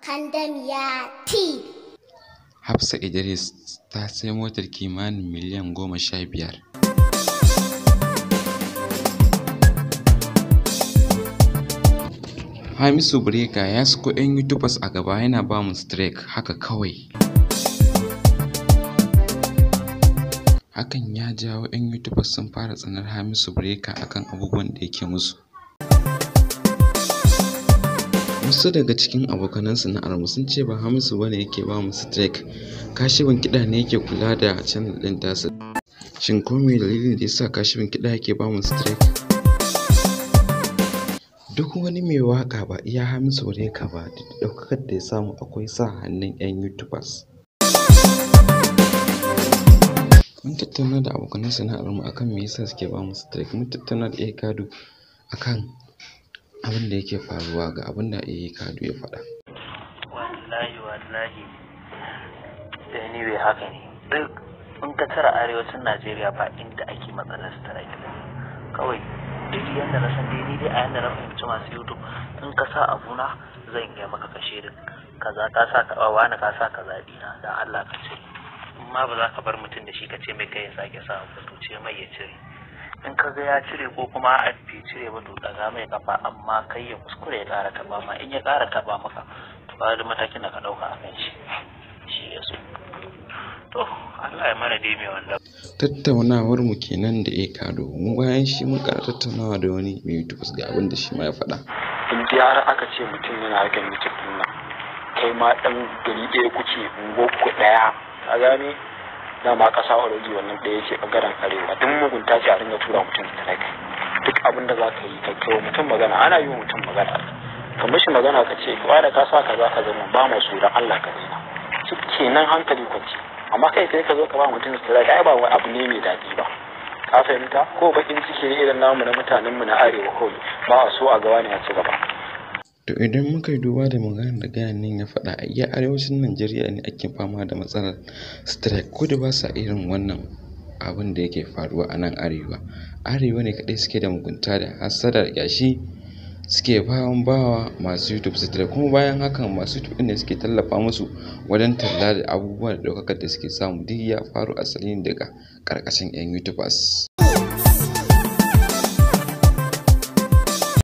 Kandamiya T. Hafsa Idris ta sai motar kimanin miliyan 15. Hamisu Breaker ya sako 'yan YouTubers a gaba yana ba mu strike haka kawai. Hakan ya jawo 'yan YouTubers sun fara tsanar Hamisu Breaker akan abubuwan da yake musu. Wasu daga cikin abokanan sana'armu sun ce ba Hamisu bane yake ba mu strike, Kashiban Kiɗa ne yake kula da channel ɗin tasa. Shin ko me dalilin da yasa Kashiban Kiɗa yake ba mu strike? Duk wani mai waka ba iya Hamisu Breaker ba, duk ɗaukakar da ya samu akwai sa hannun 'yan YouTubers. Mun tattauna da abokanan sana'armu akan me yasa suke ba mu strike. Mun tattauna da Kadu akan abin da yake faruwa ga abin da Kadu ya faɗa. Wallahi anyway haka ne. Duk in ka tara arewacin Najeriya ba inda ake matsalar strike. Kawai duk yanda na san ni dai a yanda na fahimci masu YouTube, in ka sa abuna zan iya maka kashe din kaza ka sa ka wani ka sa kaza dina dan Allah ka ce. Amma ba za ka bar mutum da shi ka ce mai kai ya sake sa abu to ce mai ya cire. In ka ga ya cire ko kuma a bai cire ba to daga mai kafa, amma kai ya kuskure ya ƙara taba ma. In ya ƙara taba maka to ba da matakin da ka ɗauka a kan shi ya so. To Allah ya mana dai mai wanda. Tattaunawar mu kenan da Kadu. Mu bayan shi mun ƙara tattaunawa da wani mai YouTube ga abin da shi ma ya faɗa. In ji har aka ce mutum yana harkar YouTube din nan, kai ma ɗan gari ɗaya kuke ungo ku ɗaya, ka gane? Dama ƙasa already wannan ɗaya ce ɓangaren arewa. Duk mugunta ce a dinga tura mutum strike. Duk abin da za ka yi ka kai mutum magana, ana yi wa mutum magana. Ka mishi magana ka ce da ka sa kaza ka zama ba mu so dan Allah ka daina. Shi kenan hankali kwanci. Amma kai sai ka zo ka ba mutum strike, ai ba wai abu ne mai daɗi ba. Ka fahimta? Ko bakin ciki ne irin namu na mutanen mu na arewa kawai ba a so a ga wani ya ci gaba. To idan muka yi duba da maganar da ganin ya faɗa, a iya arewacin Najeriya ne ake fama da matsalar strike. Kudu ba sa irin wannan abin da yake faruwa a nan arewa. Arewa ne kaɗai suke da mugunta da hassada da ƙyashi suke bawa masu YouTube strike, kuma bayan hakan masu YouTube ne suke tallafa musu wajen talla da abubuwan da ɗaukakar da suke samu. Duk ya faru asali daga ƙarƙashin 'yan YouTubers.